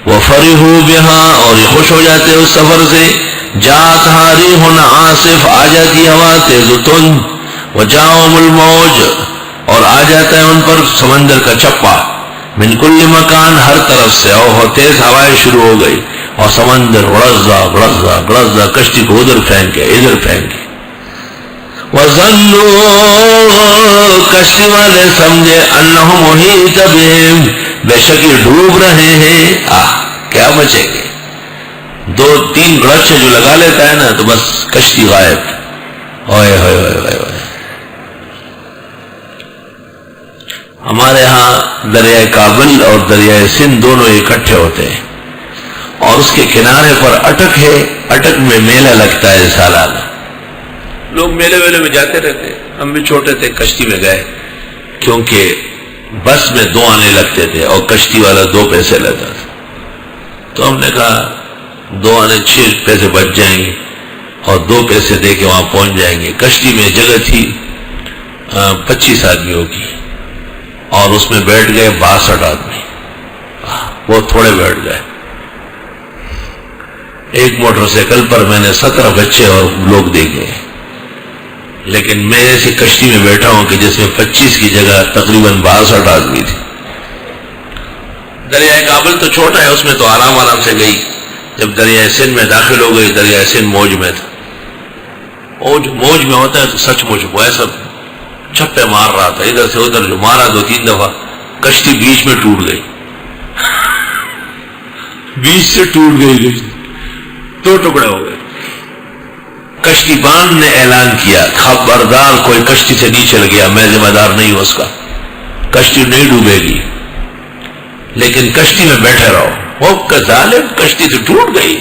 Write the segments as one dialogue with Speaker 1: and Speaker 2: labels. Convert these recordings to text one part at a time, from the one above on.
Speaker 1: وفرحوا بها، اور یہ خوش ہو جاتے اس سفر سے. جاءتها ريح عاصف، آ جاتی ہوا تیز و تند. وجاءهم الموج، اور آ جاتا ہے ان پر سمندر کا چپا. من کل مکان، ہر طرف سے، اور تیز ہوائیں شروع ہو گئی اور سمندر غڑزا غڑزا غڑزا کشتی کو ادھر پھینکے ادھر پھینکے. وَظَنُّوا، کشتی والے سمجھے، انہم احیط بہم، بے شک یہ ڈوب رہے ہیں. کیا بچیں گے؟ 2-3 گڑچے جو لگا لیتا ہے نا تو بس کشتی غائب. اوئے ہوئے ہوئے ہوئے ہوئے. ہمارے ہاں دریائے کابل اور دریائے سندھ دونوں اکٹھے ہوتے ہیں، اور اس کے کنارے پر اٹک ہے. اٹک میں میلہ لگتا ہے سالانہ. لوگ میلے ویلے میں جاتے رہتے. ہم بھی چھوٹے تھے کشتی میں گئے، کیونکہ بس میں 2 آنے لگتے تھے اور کشتی والا 2 پیسے لیتا تھا. تو ہم نے کہا 2 آنے 6 پیسے بچ جائیں گے اور 2 پیسے دے کے وہاں پہنچ جائیں گے. کشتی میں جگہ تھی 25 آدمیوں کی، اور اس میں بیٹھ گئے 62 آدمی. وہ تھوڑے بیٹھ گئے. ایک موٹر سائیکل پر میں نے 17 بچے اور لوگ دیکھے، لیکن میں ایسی کشتی میں بیٹھا ہوں کہ جس میں 25 کی جگہ تقریباً 62 آدمی تھے. دریائے کابل تو چھوٹا ہے، اس میں تو آرام آرام سے گئی. جب دریائے سندھ میں داخل ہو گئی، دریائے سندھ موج میں تھا. موج میں ہوتا ہے تو سچ مچ وہ ایسا چھپے مار رہا تھا ادھر سے ادھر. جو مارا 2-3 دفعہ، کشتی بیچ میں ٹوٹ گئی. بیچ سے ٹوٹ گئی، 2 ٹکڑے ہو گئے. کشتی باندھ نے اعلان کیا، خبردار کوئی کشتی سے نیچے گیا میں ذمہ دار نہیں ہوں اس کا، کشتی نہیں ڈوبے گی، لیکن کشتی میں بیٹھے رہو. وہ ظالم، کشتی تو ٹوٹ گئی.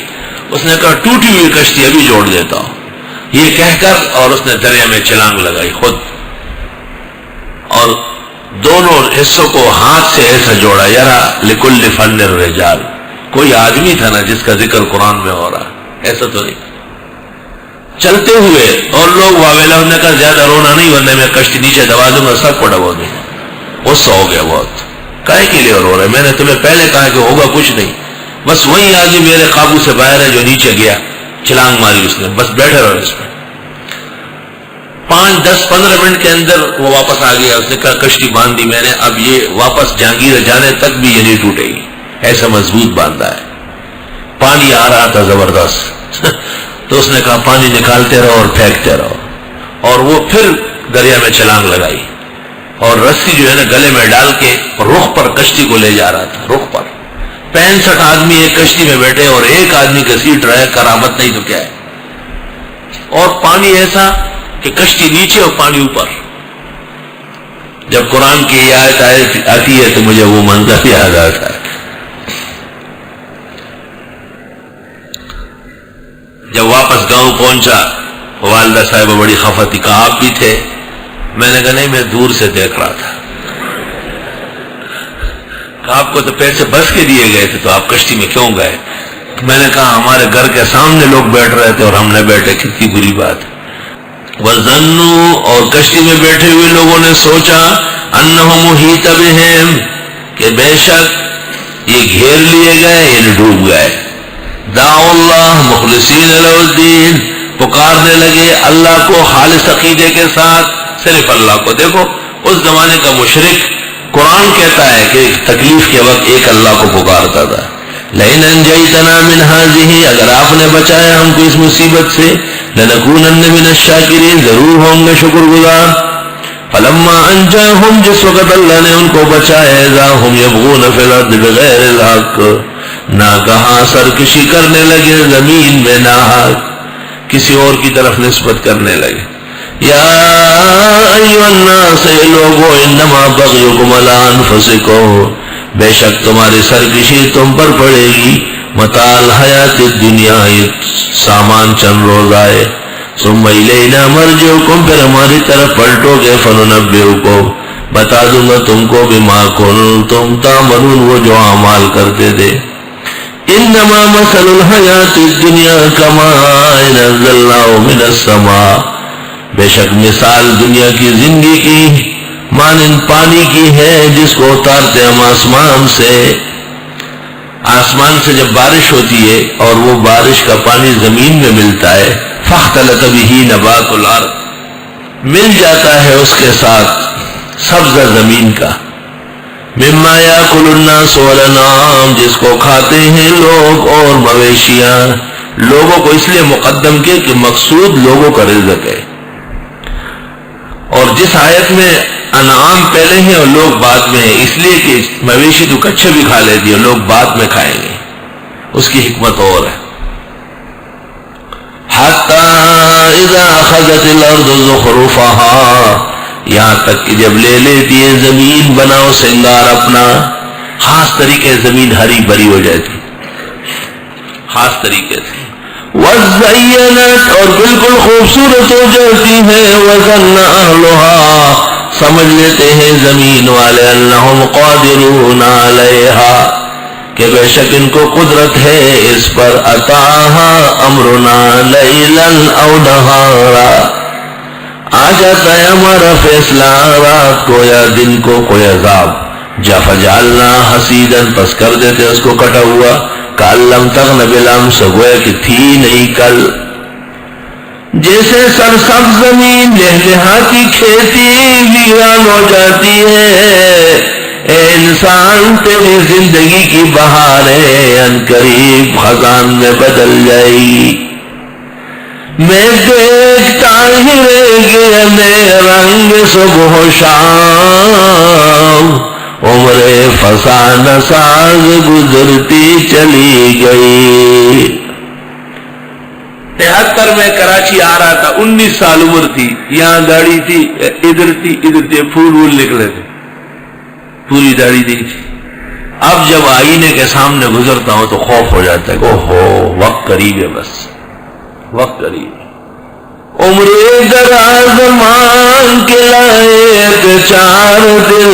Speaker 1: اس نے کہا ٹوٹی ہوئی کشتی ابھی جوڑ دیتا ہوں، یہ کہہ کر، اور اس نے دریا میں چھلانگ لگائی خود، اور دونوں حصوں کو ہاتھ سے ایسا جوڑا. یرا لکل فن الرجال، کوئی آدمی تھا نا جس کا ذکر قرآن میں ہو رہا، ایسا تو نہیں. چلتے ہوئے، اور لوگ واویلا نے کہا زیادہ رونا نہیں ورنہ میں کشتی نیچے دبا دوں گا، سب کو دبا دوں گا. غصہ ہو گیا بہت. کائے کے لیے رو رہے؟ میں نے تمہیں پہلے کہا کہ ہوگا کچھ نہیں. بس وہی آدمی میرے قابو سے باہر ہے جو نیچے گیا، چھلانگ ماری اس نے. بس بیٹھے رہو اس میں. 5, 10, 15 منٹ کے اندر وہ واپس آ گیا. اس نے کہا کشتی باندھ دی میں نے، اب یہ واپس جہانگیر جانے تک بھی یہ نہیں ٹوٹے گی، ایسا مضبوط باندھا ہے. پانی آ رہا تھا زبردست. تو اس نے کہا پانی نکالتے رہو اور پھینکتے رہو. اور وہ پھر دریا میں چھلانگ لگائی، اور رسی جو ہے نا گلے میں ڈال کے رخ پر کشتی کو لے جا رہا تھا. رخ پر 65 آدمی ایک کشتی میں بیٹھے، اور ایک آدمی گھسیٹ رہا ہے. کرامت نہیں تو کیا ہے. اور پانی ایسا کہ کشتی نیچے اور پانی اوپر. جب قرآن کی یہ آیت آتی ہے تو مجھے وہ منظر یاد آتا ہے. جب واپس گاؤں پہنچا، والدہ صاحبہ بڑی خفا تھی. کہا آپ بھی تھے؟ میں نے کہا نہیں، میں دور سے دیکھ رہا تھا. کہا آپ کو تو پیسے بس کے دیے گئے تھے تو آپ کشتی میں کیوں گئے؟ میں نے کہا ہمارے گھر کے سامنے لوگ بیٹھ رہے تھے اور ہم نے بیٹھے، کتنی بری بات ہے. وَظَنُّوا، اور کشتی میں بیٹھے ہوئے لوگوں نے سوچا، أَنَّهُمْ مُحِيطَ بِهِمْ، کہ بے شک یہ گھیر لیے گئے، یہ ڈوب گئے. دعوا اللہ مخلصین لہ الدین، پکارنے لگے اللہ کو خالص عقیدے کے ساتھ، صرف اللہ کو. دیکھو اس زمانے کا مشرک، قرآن کہتا ہے کہ تکلیف کے وقت ایک اللہ کو پکارتا تھا. لئن انجیتنا من هذه، اگر آپ نے بچایا ہم کو اس مصیبت سے، لنکونن من الشاکرین، ضرور ہوں گے شکر گزار. فلما انجاہم، جس وقت اللہ نے ان کو بچایا، اذا ہم یبغون فی الارض بغیر الحق، ناگہاں سرکشی کرنے لگے زمین میں ناحق، کسی اور کی طرف نسبت کرنے لگے. یا ایھا الناس، اے لوگو، انما بغیکم علی انفسکم، بے شک تمہاری سرکشی تم پر پڑے گی. متاع الحیات الدنیا، سامان چند روز آئے. ثم الینا مرجعکم، پھر ہماری طرف پلٹو گے. فننبئکم، بتا دوں گا تم کو، بما کنتم تعملون، وہ جو اعمال کرتے تھے. انما مثل الحیات الدنیا کماء انزلناه من السماء، بے شک مثال دنیا کی زندگی کی مانند پانی کی ہے جس کو اتارتے ہم آسمان سے. آسمان سے جب بارش ہوتی ہے اور وہ بارش کا پانی زمین میں ملتا ہے، فاختلط بہ نبات الارض، مل جاتا ہے اس کے ساتھ سبزہ زمین کا، مما یاکل الناس والانعام، جس کو کھاتے ہیں لوگ اور مویشیاں۔ لوگوں کو اس لیے مقدم کیا کہ مقصود لوگوں کا رزق ہے، اور جس آیت میں انعام پہلے ہیں اور لوگ بعد میں ہیں، اس لیے کہ مویشی تو کچے بھی کھا لیتی ہے، لوگ بعد میں کھائیں گے، اس کی حکمت اور ہے۔ حتی اذا اخذت الارض زخرفها، یہاں تک کہ جب لے لیتی ہے زمین بناؤ سنگار اپنا، خاص طریقے زمین ہری بھری ہو جاتی، خاص طریقے سے، وزینت، اور بالکل خوبصورت ہو جاتی ہے، وظن اہلھا، سمجھ لیتے ہیں زمین والے، انہم قادرون علیہا، کہ بے شک ان کو قدرت ہے اس پر، اتاہا امرنا لیلا او نہارا، آ جاتا ہے ہمارا فیصلہ رات کو یا دن کو، کوئی عذاب، فجعلنا حصیدا، پس کر دیتے اس کو کٹا ہوا، کأن لم تغن بالامس، گویا کہ تھی نہیں کل، جیسے سرسبز زمین لہلہاتی کھیتی ویران ہو جاتی ہے، اے انسان تیری زندگی کی بہاریں عنقریب خزان میں بدل جائے گی، میں دیکھتا ہی رہ گیا میں رنگ صبح و شام، عمر فسانہ ساز گزرتی چلی گئی۔ 73 میں کراچی آ رہا تھا، 19 سال عمر تھی، یہاں داڑھی تھی، ادھر تھی، پھول وول نکلے تھے، پوری داڑھی دی تھی۔ اب جب آئینے کے سامنے گزرتا ہوں تو خوف ہو جاتا ہے کہ اوہو وقت قریب ہے، بس وقت قریب ہے۔ عمر دراز مانگ کے لائے کہ 4 دل،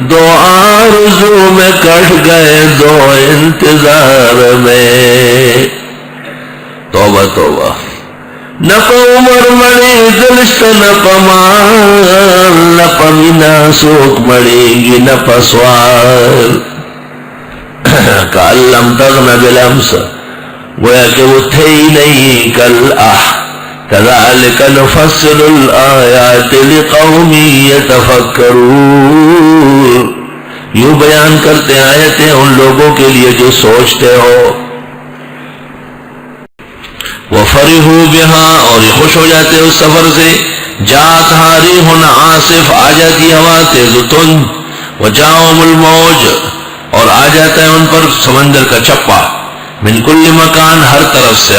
Speaker 1: 2 آرزو میں کٹ گئے 2 انتظار میں، توبہ توبہ، نہ پا عمر مڑی دلشت، نہ پا مال، نہ پا مینا سوک مڑے گی، نہ پا سوال، کأن لم تغن بالامس، گویا کہ وہ تھے ہی نہیں کل، کذالک نفصل الآیات لقوم یتفکرون، یوں بیان کرتے آیتیں ان لوگوں کے لیے جو سوچتے ہو، وَفَرِحُوا بِهَا، اور یہ خوش ہو جاتے اس سفر سے، جَاءَتْهَا رِيحٌ عَاصِفٌ، آ جاتی ہوا تیز و تند، وَجَاءَهُمُ الْمَوْجُ، اور آ جاتا ہے ان پر سمندر کا چپا، مِنْ كُلِّ مَكَانٍ، ہر طرف سے،